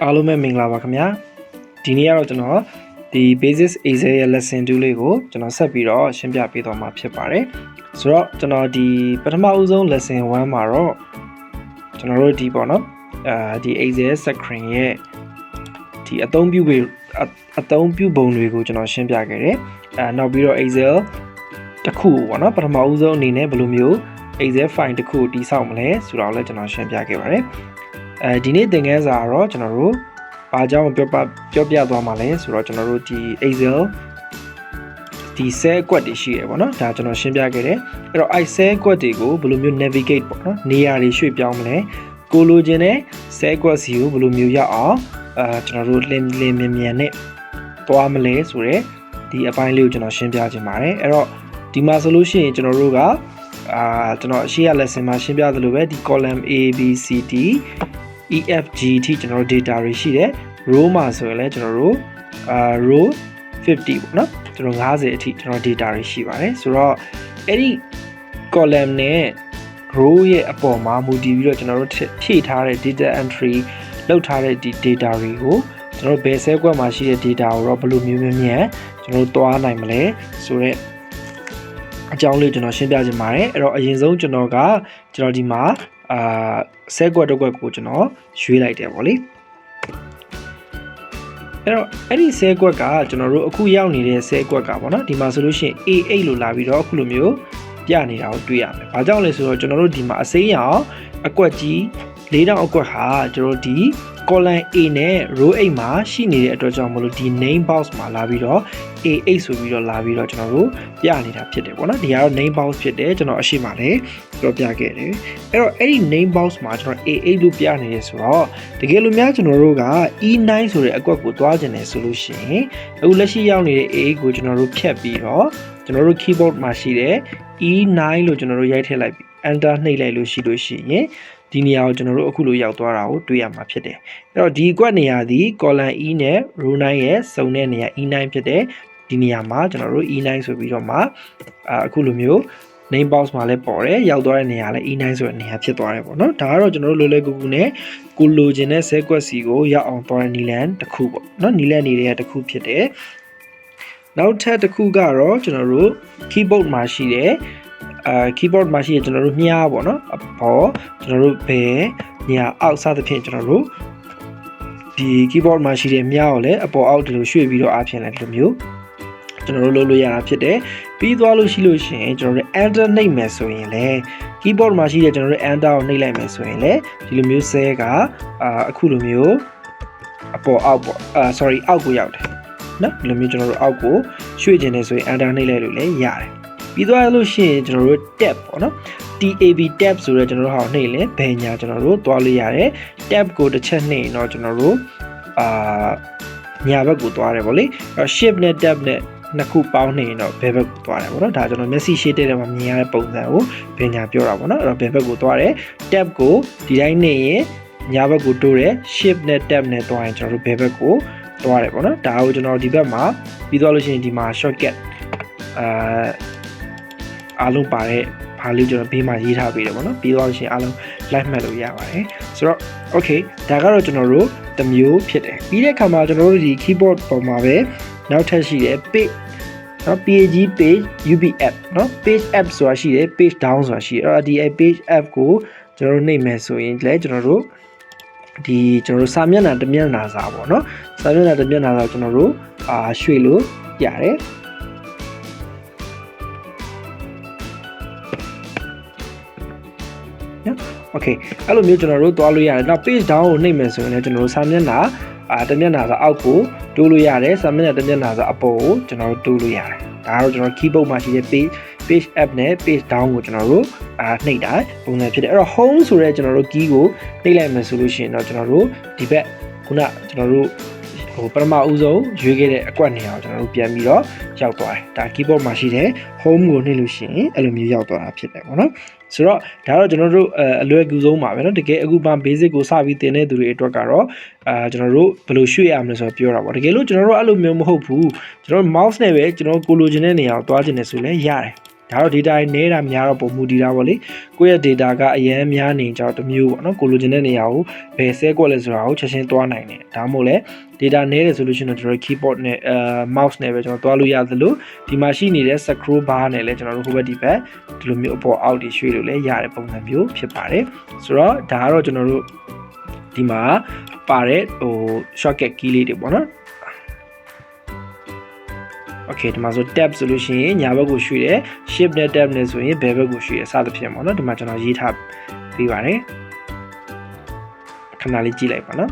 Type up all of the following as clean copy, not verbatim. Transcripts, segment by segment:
အားလုံးပဲမင်္ဂလာပါခင်ဗျာဒီနေ့ကတော့ကျွန်တော်ဒီ basis Excel ရဲ့ lesson 2လေးကိုကျွန်တော်ဆက်ပြီးတော့ရှင်းပြပေးသွားမှာဖြစ်ပါတယ်ဆိုတော့ကျွန်တော်ဒီပထမဦးဆုံး lesson 1မှာတော့ကျွန်တော်တို့ဒီပေါ့နော်ဒီ Excel screen ရဲ့ဒီအသုံးပြုပုံတွေကိုကျွန်တော်ရှင်းပြခဲ့တယ်နောက်ပြီးတော့ Excel တစ်ခုပေါ့နော်ပထမဦးဆုံးအနေနဲ့ဘယ်လိုမျိုး Excel file တစ်ခုတည်ဆောက်မလဲဆိုတာကိုလည်းကျွန်တော်ရှင်းပြခဲ့ပါတယ်ဒီနေ့သင်ခန်းစာကတော့ကျွန်တော်တို့ဘာကြောင့်ပြောပြသွားမှာလဲဆိုတော့ကျွန်တော်တို့ဒီ Excel ဒီ cell ကွက်တွေရှိရပေါ့နော်ဒါကျွန်တော်ရှင်းပြခဲ့တယ်အဲ့တော့ cell ကွက်တွေကိုဘယ်လိုမျိုး navigate ပေါ့နော်နေရာတွေရွှေ့ပြောင်းမလဲကိုလိုချင်တဲ့ cell ကွက်စီကိုဘယ်လိုမျိုးရောက်အောင်ကျွန်တော်တို့လင်းမြန်နဲ့သွားမလဲဆိုတော့ဒီအပိုင်းလေးကိုကျွန်တော်ရှင်းပြခြင်းပါတယ်အဲ့တော့ဒီမှာဆိုလို့ရှိရင်ကျွန်တော်တို့ကကျွန်တော်ရှေ့ရ lesson မှာရှင်းပြသလိုပဲဒီ column A B C D E F G ထိကျွန်တော်တို့ data တွေရှိတယ် row မှာဆိုရင်လည်းကျွန်တော်တို့row 50ပေါ့နော်ကျွန်တော်50အထိကျွန်တော် data တွေရှိပါတယ်ဆိုတော့အဲ့ဒီ column နဲ့ row ရဲ့အပေါ်မှာမူတည်ပြီးတော့ကျွန်တော်တို့ဖြည့်ထားတဲ့ data entry လုပ်ထားတဲ့ဒီ data တွေကိုကျွန်တော်တို့ဘယ် cell ကွက်မှာရှိတဲ့ data ကိုတော့ဘယ်လိုမျိုးမြန်ကျွန်တော်တို့တွားနိုင်မလဲဆိုတော့အကြောင်းလေးကျွန်တော်ရှင်းပြခြင်းပါတယ်အဲ့တော့အရင်ဆုံးကျွန်တော်ဒီမှာcell ကွက်တစ်ကွက်ကိုကျွန်တော်ရွေးလိုက်တယ်ပေါ့လေအဲ့တော့အဲ့ဒီ cell ကွက်ကကျွန်တော်တို့အခုရောက်နေတဲ့ cell ကွက်ကပေါ့နော်ဒီမှာဆိုလို့ရှိရင် A8 လို့လာပြီးတော့အခုလိုမျိုးပြနေတာကိုတွေ့ရမယ်။ဘာကြောင့်လဲဆိုတော့ကျွန်တော်တို့ဒီမှာအစိမ်းရောင်အကွက်ကြီး4000အကွက်ဟာကျွန်တော်တို့ဒီ column A နဲ့ row 8မှာရှိနေတဲ့အတွက်ကြောင့်မလို့ဒီ name box မှာလာပြီးတော့ A8 ဆိုပြီးတော့လာပြီးတော့ကျွန်တော်တို့ပြနေတာဖြစ်တယ်ပေါ့နော်ဒီကတော့ name box ဖြစ်တယ်ကျွန်တော်အရှိမလည်းပြောပြခဲ့တယ်အဲ့တော့အဲ့ဒီ name box မှာကျွန်တော် A8 လို့ပြနေတယ်ဆိုတော့တကယ်လို့များကျွန်တော်တို့က E9 ဆိုတဲ့အကွက်ကိုတွားကျင်တယ်ဆိုလို့ရှိရင်အခုလက်ရှိရောက်နေတဲ့ A8 ကိုကျွန်တော်တို့ဖြတ်ပြီးတော့ကျွန်တော်တို့ keyboard မှာရှိတဲ့ E9 လို့ကျွန်တော်တို့ရိုက်ထည့်လိုက်ပြီး enter နှိပ်လိုက်လို့ရှိရင်ဒီနေရာကိုကျွန်တော်တို့အခုလိုရောက်သွားတာကိုတွေ့ရမှာဖြစ်တယ်အဲ့တော့ဒီကွက်နေရာဒီ column E နဲ့ row 9ရဲ့စုံတဲ့နေရာ E9 ဖြစ်တယ်ဒီနေရာမှာကျွန်တော်တို့ E9 ဆိုပြီးတော့မှအခုလိုမျိုး name box မှာလည်းပေါ်တယ်ရောက်သွားတဲ့နေရာလည်း E9 ဆိုတဲ့နေရာဖြစ်သွားတယ်ပေါ့နော်ဒါကတော့ကျွန်တော်တို့လွယ်ကူနဲ့ကိုလိုချင်တဲ့ cell ကွက်စီကိုရောက်အောင်သွားတဲ့နီလန်တစ်ခုပေါ့နော်နီလန်နေတဲ့တစ်ခုဖြစ်တယ်နောက်ထပ်တစ်ခုကတော့ကျွန်တော်တို့ keyboard မှာရှိတဲ့keyboard မှာရှိတဲ့ကျွန်တော်တို့မြားပေါ့နော်အပေါ်ကျွန်တော်တို့ဘယ်ညာအောက်စသဖြင့်ကျွန်တော်တို့ဒီ keyboard မှာရှိတဲ့မြားကိုလည်းအပေါ်အောက်ဒီလိုရွှေ့ပြီးတော့အားဖြင့်လည်းဒီလိုမျိုးကျွန်တော်တို့လုပ်လို့ရတာဖြစ်တယ်ပြီးသွားလို့ရှိရင်ကျွန်တော်တို့ enter နှိပ်မယ်ဆိုရင်လည်း keyboard မှာရှိတဲ့ကျွန်တော်တို့ enter ကိုနှိပ်လိုက်မယ်ဆိုရင်လည်းဒီလိုမျိုး cell ကအခုလိုမျိုးအပေါ်အောက်ပေါ့sorry အောက်ကိုရောက်တယ်နော်ဒီလိုမျိုးကျွန်တော်တို့အောက်ကိုရွှေ့ခြင်းနေဆိုရင် enter နှိပ်လိုက်လို့လည်းရတယ်ပြီးသွားလို့ရှိရင်ကျွန်တော်တို့ tab ပေါ့နော် tab tab ဆိုတော့ကျွန်တော်တို့ဟာနှိပ်လဲဘယ်ညာကျွန်တော်တို့သွားလို့ရတယ် tab ကိုတစ်ချက်နှိပ်ရင်တော့ကျွန်တော်တို့ညာဘက်ကိုသွားတယ်ပေါ့လေအဲ့ shift နဲ့ tab နဲ့နှစ်ခုပေါင်းနှိပ်ရင်တော့ဘယ်ဘက်ကိုသွားတယ်ပေါ့နော်ဒါကျွန်တော် မျက်စိရှေ့တဲ့မှာမြင်ရတဲ့ပုံစံကိုဘယ်ညာပြောတာပေါ့နော်အဲ့တော့ဘယ်ဘက်ကိုသွားတယ် tab ကိုဒီတိုင်းနှိပ်ရင်ညာဘက်ကိုတိုးတယ် shift နဲ့ tab နဲ့သွားရင်ကျွန်တော်တို့ဘယ်ဘက်ကိုသွားတယ်ပေါ့နော်ဒါကိုကျွန်တော်ဒီဘက်မှာပြီးသွားလို့ရှိရင်ဒီမှာ shortcut အားလုံးပါတဲ့ဘာလေးကျွန်တော်ဘေးမှာရေးထားပေးတယ်ပေါ့နော်ပြီးတော့ရှင်အားလုံး live မှတ်လို့ရပါတယ်ဆိုတော့ okay ဒါကတော့ကျွန်တော်တို့တစ်မျိုးဖြစ်တယ်ပြီးတဲ့အခါမှာကျွန်တော်တို့ဒီ keyboard ပေါ်မှာပဲနောက်ထပ်ရှိတယ် page နော် page UB app နော် page app ဆိုတာရှိတယ် page down ဆိုတာရှိတယ်အဲ့တော့ဒီ page app ကိုကျွန်တော်တို့နှိပ်မယ်ဆိုရင်လည်းကျွန်တော်တို့စာမျက်နှာတစ်မျက်နှာစာပေါ့နော်စာမျက်နှာတစ်မျက်နှာစာကျွန်တော်တို့ရွှေ့လို့ရတယ်okay အဲ့လိုမျိုးကျွန်တော်တို့သွားလို့ရတယ်နောက် page down ကိုနှိပ်မယ်ဆိုရင်လည်းကျွန်တော်တို့စာမျက်နှာတစ်မျက်နှာစာအောက်ကိုတိုးလို့ရတယ်စာမျက်နှာတစ်မျက်နှာစာအပေါ်ကိုကျွန်တော်တို့တိုးလို့ရတယ်ဒါကတော့ကျွန်တော် keyboard မှာရှိတဲ့ page app နဲ့ page down ကိုကျွန်တော်တို့နှိပ်တာပုံစံဖြစ်တယ်အဲ့တော့ home ဆိုတဲ့ကျွန်တော်တို့ key ကိုနှိပ်လိုက်မယ်ဆိုလို့ရှိရင်တော့ကျွန်တော်တို့ဒီဘက်ခုနကျွန်တော်တို့ပထမဦးဆုံးရွေးခဲ့တဲ့အကွက်နေရာကိုကျွန်တော်တို့ပြန်ပြီးတော့ရောက်သွားတယ်ဒါ keyboard မှာရှိတဲ့ home ကိုနှိပ်လို့ရှိရင်အဲ့လိုမျိုးရောက်သွားတာဖြစ်တယ်ပေါ့နော်ဆိုတော့ဒါတော့ကျွန်တော်တို့အလွယ်ကူဆုံးပါပဲเนาะတကယ်အခုမှ basic ကိုစပြီးသင်တဲ့သူတွေအတွက်ကတော့ကျွန်တော်တို့ဘယ်လိုရွှေ့ရမလဲဆိုတော့ပြောတာပေါ့တကယ်လို့ကျွန်တော်တို့အဲ့လိုမျိုးမဟုတ်ဘူးကျွန်တော် mouse နဲ့ပဲကျွန်တော်ကိုလိုချင်တဲ့နေရာကိုသွားချင်တယ်ဆိုလည်းရတယ် ဒါတော့ data နေတာများတော့ပုံမူတည်တာပေါ့လေကိုယ့်ရဲ့ data ကအရင်များနေကြတော့တစ်မျိုးပေါ့နော်ကိုလိုချင်တဲ့နေရာကိုဘယ်ဆဲကွက်လဲဆိုတာကိုချက်ချင်းသွားနိုင်တယ်ဒါမှမဟုတ်လဲ data နေတယ်ဆိုလို့ရှိရင်တော့ကျွန်တော် keyboard နဲ့mouse နဲ့ပဲကျွန်တော်သွားလို့ရသလိုဒီမှာရှိနေတဲ့ scroll bar နဲ့လည်းကျွန်တော်တို့ဟိုဘက်ဒီဘက်ဒီလိုမျိုးအပေါ်အောက်တွေရွှေ့လို့လည်းရတဲ့ပုံစံမျိုးဖြစ်ပါတယ်ဆိုတော့ဒါကတော့ကျွန်တော်တို့ဒီမှာပါတဲ့shortcut key လေးတွေပေါ့နော်Okay ဒီမှာဆို tab ဆိုလို့ရှိရင်ညာဘက်ကိုရွှေ့တယ် shift နဲ့ tab နဲ့ဆိုရင်ဘယ်ဘက်ကိုရွှေ့ရစသဖြင့်ပေါ့နော်ဒီမှာကျွန်တော်ရေးထားပေးပါတယ်ခဏလေးကြည့်လိုက်ပါနော်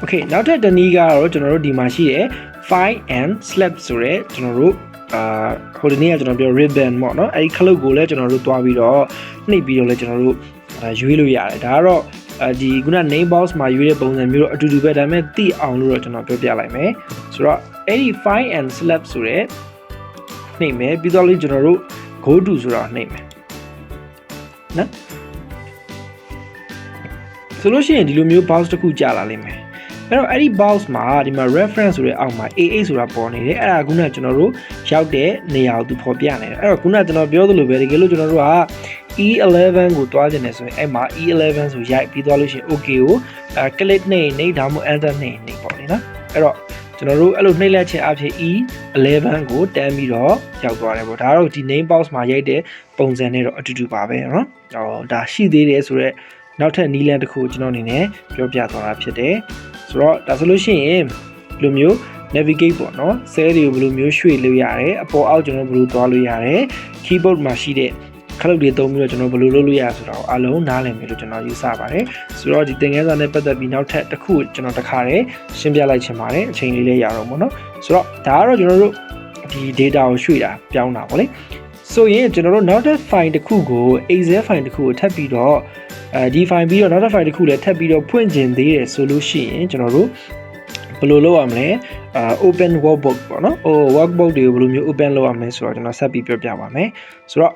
Okay နောက်ထပ်တစ်နည်းကတော့ကျွန်တော်တို့ဒီမှာရှိတဲ့ find and slap ဆိုတဲ့ကျွန်တော်တို့ဟိုဒီနေ့ကကျွန်တော်ပြော ribbon ပေါ့နော်အဲဒီခလုတ်ကိုလည်းကျွန်တော်တို့တွားပြီးတော့နှိပ်ပြီးတော့လည်းကျွန်တော်တို့ရွေးလို့ရတယ်ဒါကတော့ဒီခုန name box မှာရွေးတဲ့ပုံစံမျိုးတော့အတူတူပဲဒါပေမဲ့သိအောင်လို့တော့ကျွန်တော်ပြောပြလိုက်မယ်ဆိုတော့အဲ့ဒီ find and slap ဆိုတဲ့နှိပ်မယ်ပြီးတော့လေကျွန်တော်တို့ go to ဆိုတာနှိပ်မယ်နော်ဆိုလို့ရှိရင်ဒီလိုမျိုး box တစ်ခုကြာလာလိမ့်မယ်အဲ့တော့အဲ့ဒီ box မှာဒီမှာ reference ဆိုတဲ့အောက်မှာ AA ဆိုတာပေါ်နေတယ်အဲ့ဒါခုနကျွန်တော်တို့ရောက်တဲ့နေရာကိုသူဖော်ပြနေတယ်အဲ့တော့ခုနကျွန်တော်ပြောသလိုပဲတကယ်လို့ကျွန်တော်တို့ကE11 ကိုတွားကျင်တယ်ဆိုရင်အဲ့မှာ E11 ဆိုရိုက်ပြီးသွားလို့ရှိရင် okay ကိုclick နှိပ်ဒါမှမဟုတ် enter နှိပ်ပေါ့လေနော်အဲ့တော့ကျွန်တော်တို့အဲ့လိုနှိပ်လက်ခြင်းအဖြစ် E11 ကိုတန်းပြီးတော့ရောက်သွားတယ်ပေါ့ဒါကတော့ဒီ name box မှာရိုက်တဲ့ပုံစံနဲ့တော့အတူတူပါပဲနော်ဒါရှိသေးတယ်ဆိုတော့နောက်ထပ်နီးလန်းတစ်ခုကျွန်တော်အနေနဲ့ပြောပြသွားတာဖြစ်တယ်ဆိုတော့ဒါဆိုလို့ရှိရင်ဒီလိုမျိုး navigate ပေါ့နော် cell တွေကိုဘယ်လိုမျိုးရွှေ့လို့ရတယ်အပေါ်အောက်ကျွန်တော်ဘယ်လိုသွားလို့ရတယ် keyboard မှာရှိတဲ့ခလုတ်တွေသုံးပြီးတော့ကျွန်တော်ဘယ်လိုလုပ်လို့ရဆိုတာကိုအားလုံးနားလည်မယ်လို့ကျွန်တော်ယူဆပါတယ်ဆိုတော့ဒီသင်ခန်းစာနဲ့ပတ်သက်ပြီးနောက်ထပ်တစ်ခုကျွန်တော်တစ်ခါတည်းရှင်းပြလိုက်ချင်ပါတယ်အချိန်လေးလည်းရတော့ပေါ့နော်ဆိုတော့ဒါကတော့ကျွန်တော်တို့ဒီ data ကိုရွှေ့တာပြောင်းတာပေါ့လေဆိုရင်ကျွန်တော်တို့နောက်ထပ် file တစ်ခုကို excel file တစ်ခုကိုထပ်ပြီးတော့ဒီ file ပြီးတော့နောက်ထပ် file တစ်ခုလည်းထပ်ပြီးတော့ဖွင့်ကျင်သေးတယ်ဆိုလို့ရှိရင်ကျွန်တော်တို့ဘယ်လိုလုပ်ရမလဲopen workbook ပေါ့နော်workbook တွေကိုဘယ်လိုမျိုး open လုပ်ရမလဲဆိုတော့ကျွန်တော်ဆက်ပြီးပြောပြပါမယ်ဆိုတော့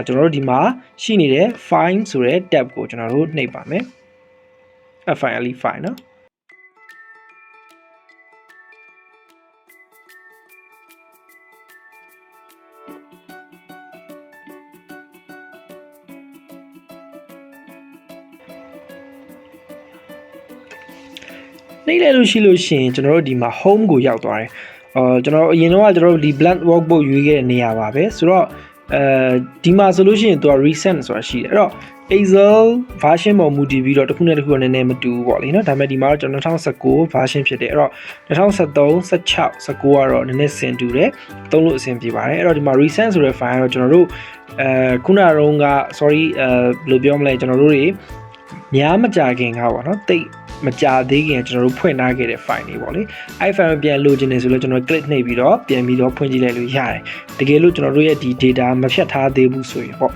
ကျွန်တော်တို့ဒီမှာရှိနေတဲ့ file ဆိုတဲ့ tab ကိုကျွန်တော်တို့နှိပ်ပါမယ်finally file နော်နှိပ်လိုက်လို့ရှိလို့ရှိရင်ကျွန်တော်တို့ဒီမှာ home ကိုရောက်သွားတယ်ကျွန်တော်အရင်တော့ကျွန်တော်တို့ဒီ blank workbook ရွေးခဲ့တဲ့နေရာပါပဲဆိုတော့ဒီမှာဆိုလို့ရှိရင်သူက recent ဆိုတာရှိတယ်အဲ့တော့ Excel version ပေါ်မူတည်ပြီးတော့တစ်ခုနဲ့တစ်ခုနည်းနည်းမတူဘူးပေါ့လေနော်ဒါပေမဲ့ဒီမှာတော့ကျွန်တော်2019 version ဖြစ်တယ်အဲ့တော့2013 16 19ကတော့နည်းနည်းဆင်တူတယ်သုံးလို့အဆင်ပြေပါတယ်အဲ့တော့ဒီမှာ recent ဆိုတဲ့ file ကတော့ကျွန်တော်တို့ခုနတုန်းက sorry ဘယ်လိုပြောမလဲကျွန်တော်တို့တွေများမကြခင်ကပေါ့နော်တိတ်မကြသေးခင်ကျွန်တော်တို့ဖွင့်ထားခဲ့တဲ့ file တွေပေါ့လေအဲ့ file ပြန်လိုချင်တယ်ဆိုလို့ကျွန်တော် click နှိပ်ပြီးတော့ပြန်ပြီးတော့ဖွင့်ကြည့်လိုက်လို့ရတယ်တကယ်လို့ကျွန်တော်တို့ရဲ့ဒီ data မဖြတ်ထားသေးဘူးဆိုရင်ပေါ့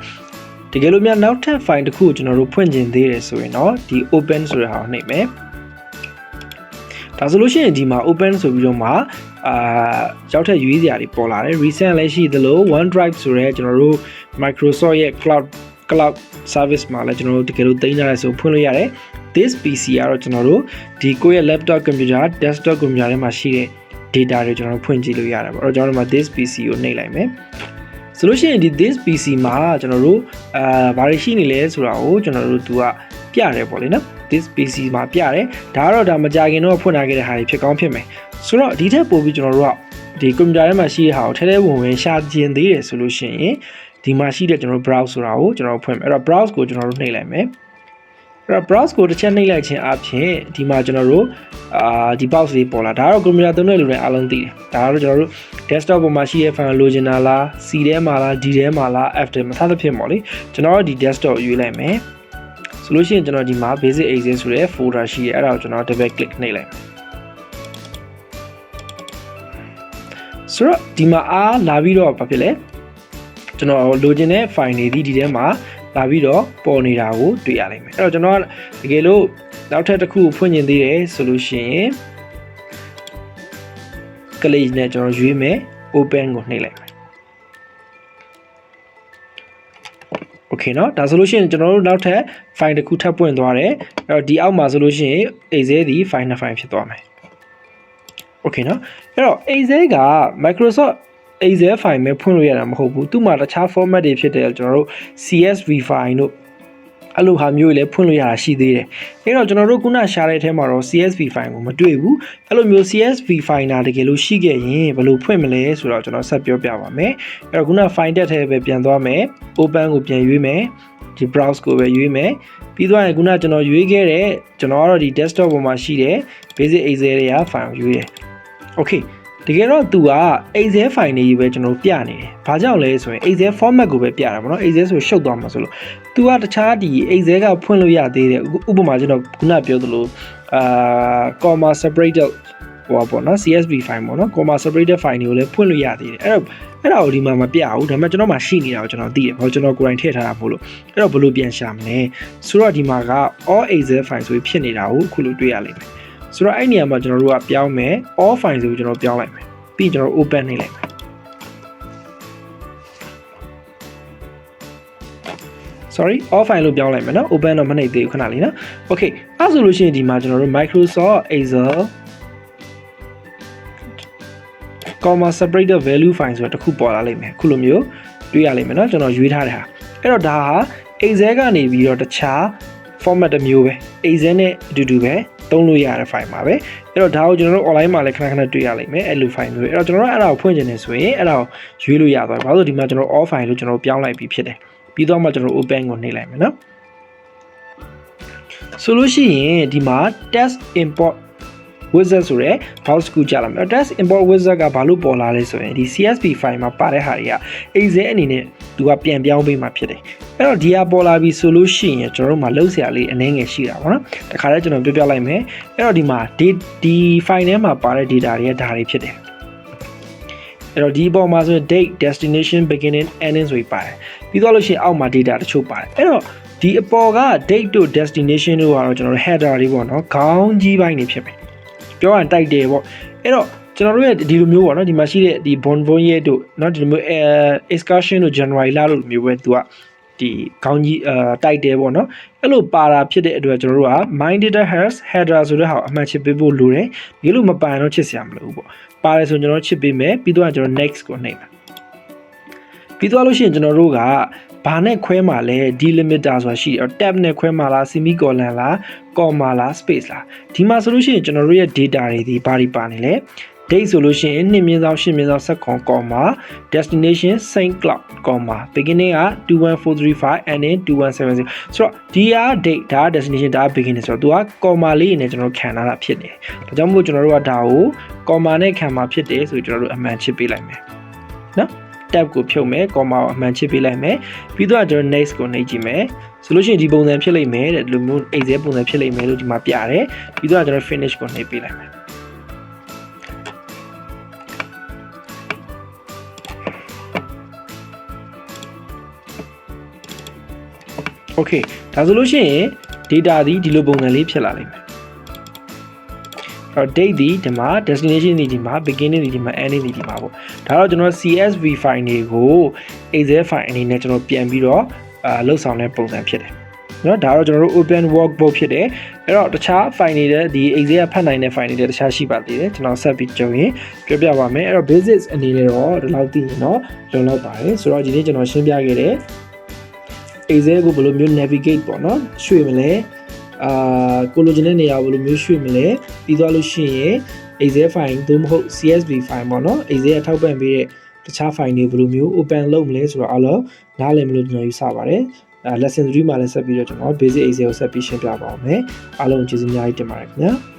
တကယ်လို့များနောက်ထပ် file တစ်ခုကိုကျွန်တော်တို့ဖွင့်ကျင်သေးတယ်ဆိုရင်တော့ဒီ open ဆိုတဲ့ဟာကိုနှိပ်မယ်ဒါဆိုလို့ရှိရင်ဒီမှာ open ဆိုပြီးတော့မှရောက်ထက်ရွေးစရာတွေပေါ်လာတယ် recent လည်းရှိသလို OneDrive ဆိုရဲကျွန်တော်တို့ Microsoft ရဲ့ cloud service မှာလည်းကျွန်တော်တို့တကယ်လို့တင်ကြရဲဆိုဖွင့်လို့ရတယ် this PC ကတော့ကျွန်တော်တို့ဒီကိုယ့်ရဲ့ laptop computer desktop computer ထဲမှာရှိတဲ့ data တွေကျွန်တော်တို့ဖွင့်ကြည့်လို့ရတယ်ပေါ့အဲ့တော့ကျွန်တော်တို့မှာ this PC ကိုနှိပ်လိုက်မယ်ဆိုလို့ရှိရင်ဒီ this PC မှာကျွန်တော်တို့ဘာတွေရှိနေလဲဆိုတာကိုကျွန်တော်တို့သူကပြတယ်ပေါ့လေနော် this PC မှာပြတယ်ဒါကတော့ဒါမကြခင်တော့ဖွင့်ထားခဲ့တဲ့ဟာတွေဖြစ်ကောင်းဖြစ်မယ်ဆိုတော့ဒီထက်ပိုပြီးကျွန်တော်တို့ကဒီ computer ထဲမှာရှိတဲ့ဟာကိုထဲထဲဝင်ဝင်ရှာကျင်သေးတယ်ဆိုလို့ရှိရင်ဒီမှာရှိတဲ့ကျွန်တော် browse ဆိုတာကိုကျွန်တော်ဖွင့်မယ်အဲ့တော့ browse ကိုကျွန်တော်တို့နှိပ်လိုက်မယ်အဲ့တော့ browse ကိုတစ်ချက်နှိပ်လိုက်ခြင်းအပြင်ဒီမှာကျွန်တော်တို့ဒီ box လေးပေါ်လာဒါကတော့ computer သုံးတဲ့လူတွေအားလုံးသိတယ်ဒါကတော့ကျွန်တော်တို့ desktop ပေါ်မှာရှိတဲ့ file လိုချင်တာလား C ထဲမှာလား D ထဲမှာလား F ထဲမှာစသဖြင့်ပေါ့လေကျွန်တော်တို့ဒီ desktop ရွေးလိုက်မယ်ဆိုလို့ရှိရင်ကျွန်တော်ဒီမှာ basic excel ဆိုတဲ့ folder ရှိတယ်အဲ့ဒါကိုကျွန်တော် double click နှိပ်လိုက်ဆိုတော့ဒီမှာလာပြီးတော့ဘာဖြစ်လဲကျွန်တော်လိုချင်တဲ့ file တွေဒီထဲမှာလာပြီးတော့ပေါ်နေတာကိုတွေ့ရလိမ့်မယ်အဲ့တော့ကျွန်တော်တကယ်လို့နောက်ထပ်တစ်ခုဖွင့်ကျင်သေးတယ်ဆိုလို့ရှိရင် click နဲ့ကျွန်တော်ရွေးမယ် open ကိုနှိပ်လိုက်မယ် okay เนาะဒါဆိုလို့ရှိရင်ကျွန်တော်တို့နောက်ထပ် file တစ်ခုထပ်ပွင့်သွားတယ်အဲ့တော့ဒီအောက်မှာဆိုလို့ရှိရင် excel ဒီ file နှစ် file ဖြစ်သွားမယ် okay เนาะအဲ့တော့ excel က Microsoft Excel file မှာဖွင့်လို့ရတာမဟုတ်ဘူးသူ့မှာတခြား format တွေဖြစ်တယ်ကျွန်တော်တို့ CSV file တို့အဲ့လိုဟာမျိုးတွေလည်းဖွင့်လို့ရတာရှိသေးတယ်အဲ့တော့ကျွန်တော်တို့ခုနရှာတဲ့အထဲမှာတော့ CSV file ကိုမတွေ့ဘူးအဲ့လိုမျိုး CSV file နာတကယ်လို့ရှိခဲ့ရင်ဘယ်လိုဖွင့်မလဲဆိုတော့ကျွန်တော်ဆက်ပြောပြပါမယ်အဲ့တော့ခုန file တက်ထဲပဲပြန်သွားမယ် open ကိုပြန်ရွေးမယ်ဒီ browse ကိုပဲရွေးမယ်ပြီးသွားရင်ခုနကျွန်တော်ရွေးခဲ့တဲ့ကျွန်တော်ကတော့ဒီ desktop ပေါ်မှာရှိတဲ့ basic excel တွေက file ကိုရွေးတယ် okay တကယ်တော့သူက excel file တွေပဲကျွန်တော်ပြနေတယ်ဘာကြောင့်လဲဆိုရင် excel format ကိုပဲပြတာပေါ့နော် excel ဆိုရှုပ်သွားမှာဆိုလို့သူကတခြားဒီ excel ကဖွင့်လို့ရသေးတယ်ဥပမာကျွန်တော်ခုနပြောသလိုcomma separated ဟိုပေါ့နော် CSV file ပေါ့နော် comma separated file တွေကိုလည်းဖွင့်လို့ရသေးတယ်အဲ့ဒါကိုဒီမှာမပြဘူးဒါပေမဲ့ကျွန်တော်မှရှိနေတာကိုကျွန်တော်သိတယ်ဘာလို့ကျွန်တော်ကိုယ်တိုင်ထည့်ထားတာမို့လို့အဲ့တော့ဘယ်လိုပြန်ရှာမလဲဆိုတော့ဒီမှာက all excel file ဆိုပြီးဖြစ်နေတာကိုအခုလိုတွေ့ရလိမ့်မယ်ဆိုတော့အဲ့နေရာမှာကျွန်တော်တို့ကပြောင်းမယ် all file ဆိုပြီးကျွန်တော်ပြောင်းလိုက်မယ်ပြီးကျွန်တော် open နှိပ်လိုက်မယ် sorry all file လို့ပြောင်းလိုက်မယ်နော် open တော့မနှိပ်သေးဘူးခဏလေးနော် okay အဲ့ဆိုလို့ရှိရင်ဒီမှာကျွန်တော်တို့ Microsoft Excel comma separated value file ဆိုတော့တစ်ခုပေါ်လာလိမ့်မယ်ခုလိုမျိုးတွေ့ရလိမ့်မယ်เนาะကျွန်တော်ရွေးထားတဲ့ဟာအဲ့တော့ဒါဟာ Excel ကနေပြီးတော့တခြား format တစ်မျိုးပဲ Excel နဲ့အတူတူပဲသုံးလို့ရတဲ့ file မှာပဲအဲ့တော့ဒါကိုကျွန်တော်တို့ online မှာလည်းခဏခဏတွေ့ရလိမ့်မယ်အဲ့လို file မျိုးအဲ့တော့ကျွန်တော်တို့အဲ့ဒါကိုဖွင့်ချင်နေဆိုရင်အဲ့ဒါကိုရွေးလို့ရသွားတယ်ဘာလို့ဒီမှာကျွန်တော် all file လို့ကျွန်တော်ပြောင်းလိုက်ပြီးဖြစ်တယ်ပြီးတော့မှကျွန်တော် open ကိုနှိပ်လိုက်မယ်เนาะဆိုလို့ရှိရင်ဒီမှာ test import wizard ဆိုရဲ browse ကူကြလာမယ် test import wizard ကဘာလို့ပေါ်လာလဲဆိုရင်ဒီ CSV file မှာပါတဲ့ဟာတွေက Excel အနေနဲ့သူကပြန်ပြောင်းပေးမှဖြစ်တယ်အဲ့တော့ဒီဟာပေါ်လာပြီဆိုလို့ရှိရင်ကျွန်တော်တို့မှာလောက်စရာလေးအနည်းငယ်ရှိတာပေါ့နော်တခါတည်းကျွန်တော်ပြောပြလိုက်မယ်အဲ့တော့ဒီမှာဒီ file ထဲမှာပါတဲ့ data တွေကဒါတွေဖြစ်တယ်အဲ့တော့ဒီပေါ်မှာဆိုရင် date destination beginning ending ဆိုပြီးပါတယ်ပြီးတော့လို့ရှိရင်အောက်မှာ data တချို့ပါတယ်အဲ့တော့ဒီအပေါ်က date တို့ destination တို့ကတော့ကျွန်တော်တို့ header တွေပေါ့နော်ခေါင်းကြီးပိုင်းတွေဖြစ်မယ်ပြောရရင်တိုက်တယ်ပေါ့အဲ့တော့ကျွန်တော်တို့ရဲ့ဒီလိုမျိုးပေါ့နော်ဒီမှာရှိတဲ့ဒီ bon bon ရဲ့တို့เนาะဒီလိုမျိုးexcursion တို့ January လလို့မျိုးပဲသူကဒီခေါင်းကြီးတိုက်တယ်ပေါ့နော်အဲ့လိုပါတာဖြစ်တဲ့အတွက်ကျွန်တော်တို့က my data has header ဆိုတဲ့ဟာကိုအမှန်ချစ်ပေးဖို့လိုတယ်ဒီလိုမပါရင်တော့ချစ်စရာမလိုဘူးပေါ့ပါတယ်ဆိုကျွန်တော်ချစ်ပေးမယ်ပြီးတော့ကျွန်တော် next ကိုနှိပ်မယ်ပြီးတော့လို့ရှိရင်ကျွန်တော်တို့ကဘာနဲ့ခွဲမှာလဲ delimiter ဆိုတာရှိတယ် tab နဲ့ခွဲမှာလား semicolon လား comma လား space လားဒီမှာဆိုလို့ရှိရင်ကျွန်တော်တို့ရဲ့ data တွေဒီဘာတွေပါနေလဲ date ဆိုလို့ရှိရင်2-8-19 comma destination Saint Cloud comma beginning က21435 ending 2170ဆိုတော့ဒီက date ဒါ destination ဒါ beginning ဆိုတော့သူက comma လေးနဲ့ကျွန်တော်ခံထားတာဖြစ်တယ်ဒါကြောင့်မို့ကျွန်တော်တို့ကဒါကို comma နဲ့ခံမှာဖြစ်တယ်ဆိုပြီးကျွန်တော်တို့အမှန်ချစ်ပေးလိုက်မယ်နော်tab ကိုဖြုတ်မယ် comma ကိုအမှန်ချစ်ပေးလိုက်မယ်ပြီးတော့ကျွန်တော် next ကိုနှိပ်ကြည့်မယ်ဆိုလို့ရှိရင်ဒီပုံစံဖြစ်လိမ့်မယ်တဲ့ဒီလိုမျိုး Excel ပုံစံဖြစ်လိမ့်မယ်လို့ဒီမှာပြရတယ်ပြီးတော့ကျွန်တော် finish ကိုနှိပ်ပေးလိုက်မယ်Okay ဒါဆိုလို့ရှိရင် data ဒီလိုပုံစံလေးဖြစ်လာလိမ့်မယ်date ဒီမှာ destination ဒီမှာ beginning ဒီမှာ ending ဒီမှာပေါ့ဒါတော့ကျွန်တော် CSV file တွေကို Excel file အနေနဲ့ကျွန်တော်ပြန်ပြီးတော့လှုပ်ဆောင်တဲ့ပုံစံဖြစ်တယ်เนาะဒါတော့ကျွန်တော်တို့ open workbook ဖြစ်တယ်အဲ့တော့တခြား file တွေဒီ Excel ကဖတ်နိုင်တဲ့ file တွေတခြားရှိပါသေးတယ်ကျွန်တော်ဆက်ပြီးကြုံရင်ပြောပြပါမယ်အဲ့တော့ basics အနေနဲ့တော့ဒီလောက်သိရင်တော့လုံလောက်ပါတယ်ဆိုတော့ဒီနေ့ကျွန်တော်ရှင်းပြခဲ့တဲ့ Excel ကိုဘယ်လိုမျိုး navigate ပေါ့เนาะရွှေ့မလဲကိုလိုချင်တဲ့နေရာဘယ်လိုမျိုးရွှေ့မလဲပြီးသွားလို့ရှိရင် Excel file သို့မဟုတ် CSV file ပေါ့နော် Excel ထောက်ပံ့ပေးတဲ့တခြား file တွေဘယ်လိုမျိုး open လုပ်မလဲဆိုတော့အားလုံးနားလည်မလို့ကျွန်တော်ယူဆပါတယ်lesson 3မှာလည်းဆက်ပြီးတော့ကျွန်တော် basic Excel ကိုဆက်ပြီးရှင်းပြပါအောင်မယ်အားလုံးကျေးဇူးအများကြီးတင်ပါတယ်ခင်ဗျာ